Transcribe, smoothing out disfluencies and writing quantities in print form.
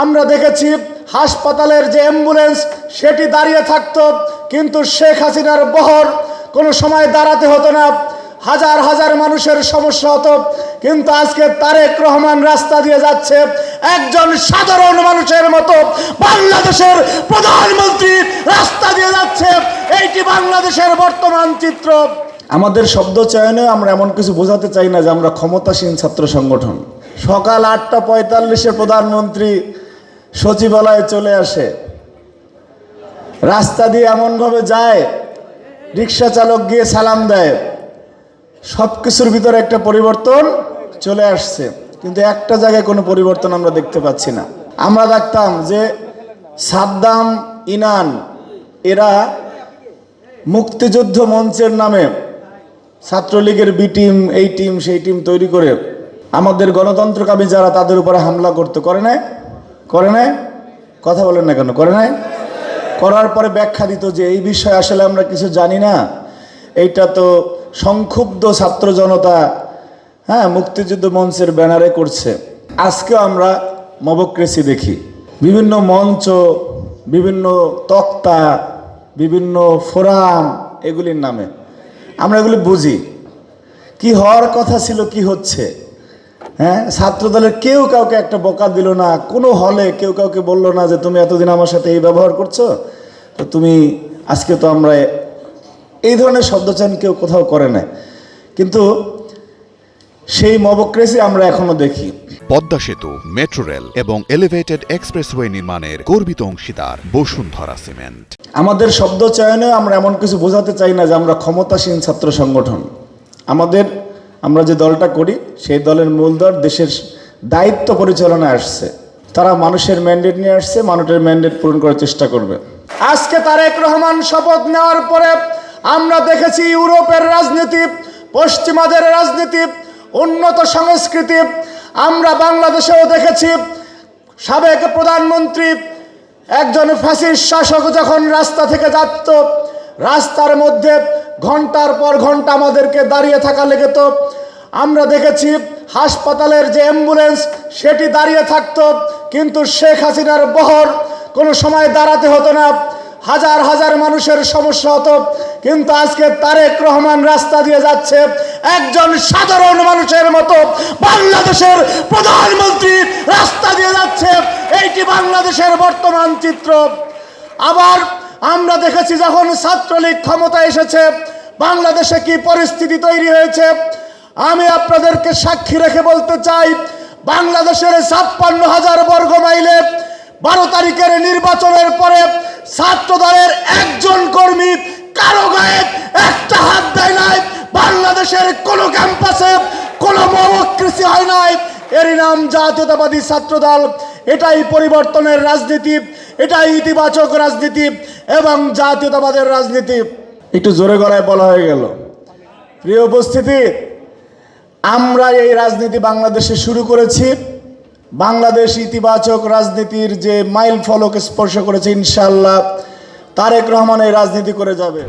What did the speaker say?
আমরা দেখেছি হাসপাতালের যে অ্যাম্বুলেন্স সেটি দাঁড়িয়ে থাকতো, কিন্তু শেখ হাসিনার বহর কোনো সময় দাঁড়াতে হতো না, হাজার হাজার মানুষের সমস্যা হতো। কিন্তু আজকে তারেক রহমান রাস্তা দিয়ে যাচ্ছে একজন সাধারণ মানুষের মতো, বাংলাদেশের প্রধানমন্ত্রী রাস্তা দিয়ে যাচ্ছে। এইটি বাংলাদেশের বর্তমান চিত্র। আমাদের শব্দ চয়নে আমরা এমন কিছু বোঝাতে চাই না যে আমরা ক্ষমতাসীন ছাত্র সংগঠন। সকাল 8:45-এ প্রধানমন্ত্রী সচিবালয়ে চলে আসে, রাস্তা দিয়ে এমনভাবে যায়, রিক্সা চালক গিয়ে সালাম দেয়, সব কিছুর ভিতরে একটা পরিবর্তন চলে আসছে। কিন্তু একটা জায়গায় কোনো পরিবর্তন আমরা দেখতে পাচ্ছি না। আমরা দেখতাম যে সাদ্দাম, ইনান এরা মুক্তিযুদ্ধ মঞ্চের নামে ছাত্রলীগের বি টিম, এই টিম, সেই টিম তৈরি করে আমাদের গণতন্ত্রকামী যারা তাদের উপরে হামলা করতে করে নাই কথা বলেন না কেন? করে নাই? করার পরে ব্যাখ্যা দিত যে এই বিষয়ে আসলে আমরা কিছু জানি না, এইটা তো সংক্ষুব্ধ ছাত্র জনতা মুক্তিযুদ্ধ মঞ্চের ব্যানারে করছে। আজকেও আমরা মবক্রেসি দেখি, বিভিন্ন মঞ্চ, বিভিন্ন তক্তা, বিভিন্ন ফোরাম, এগুলির নামে আমরা এগুলি বুঝি। কি হওয়ার কথা ছিল, কি হচ্ছে? ছাত্রদলের কেউ কাউকে একটা বকা দিল না, কোনো হলে কেউ কাউকে বলল না যে তুমি এতদিন আমার সাথে এই ব্যবহার করছো, তো তুমি আজকে তো আমরা এই ধরনের শব্দচয়ন কেউ কোথাও করে না। কিন্তু সেই মবক্রেসি আমরা এখনো দেখি। পদ্মা সেতু, মেট্রো রেল এবং এলিভেটেড এক্সপ্রেসওয়ে নির্মাণের গর্বিত অংশীদার বসুন্ধরা সিমেন্ট। আমাদের শব্দ চয়নে আমরা এমন কিছু বোঝাতে চাই না যে আমরা ক্ষমতাসীন ছাত্র সংগঠন। আমরা যে দলটা করি সেই দলের মূল দল দেশের দায়িত্ব পরিচালনায় আসছে, তারা মানুষের ম্যান্ডেট নিয়ে আসছে, মানুষের ম্যান্ডেট পূরণ করার চেষ্টা করবে। আজকে তারেক রহমান শপথ নেওয়ার পরে আমরা দেখেছি ইউরোপের রাজনীতি, পশ্চিমাদের রাজনীতি, উন্নত সংস্কৃতি। আমরা বাংলাদেশেও দেখেছি সাবেক প্রধানমন্ত্রী একজন ফ্যাসিস্ট শাসক যখন রাস্তা থেকে যাত, রাস্তার মধ্যে ঘন্টার পর ঘন্টা আমাদেরকে দাঁড়িয়ে থাকা লেগেত। আমরা দেখেছি হাসপাতালের যে অ্যাম্বুলেন্স সেটি দাঁড়িয়ে থাকতো, কিন্তু শেখ হাসিনার বহর কোনো সময় দাঁড়াতে হতো না, হাজার হাজার মানুষের সমস্যা হতো। কিন্তু আজকে তারেক রহমান রাস্তা দিয়ে যাচ্ছে একজন সাধারণ মানুষের মতো, বাংলাদেশের প্রধানমন্ত্রী রাস্তা দিয়ে যাচ্ছে। এইটি বাংলাদেশের বর্তমান চিত্র। আবার আমরা দেখেছি যখন ছাত্রলীগ ক্ষমতায় এসেছে বাংলাদেশে কি পরিস্থিতি তৈরি হয়েছে। আমি আপনাদেরকে সাক্ষী রেখে বলতে চাই, বাংলাদেশের 56,000 বর্গ মাইলে 12 তারিখের নির্বাচনের পরে ছাত্র দলের একজন কর্মী কারো গায়ে একটা হাত দেয় নাই। বাংলাদেশের কোনো ক্যাম্পাসে কোনো মবক্রেসি হয় নাই। এরই নাম জাতীয়তাবাদী ছাত্র দল। এটাই পরিবর্তনের রাজনীতি, এটাই ইতিবাচক রাজনীতি এবং জাতীয়তাবাদের রাজনীতি। একটু জোরে গলায় বলা হয়ে গেল। প্রিয় উপস্থিতি, আমরা এই রাজনীতি বাংলাদেশে শুরু করেছি। বাংলাদেশ ইতিবাচক রাজনীতির যে মাইল ফলক স্পর্শ করেছে, ইনশাআল্লাহ তারেক রহমান এই রাজনীতি করে যাবে।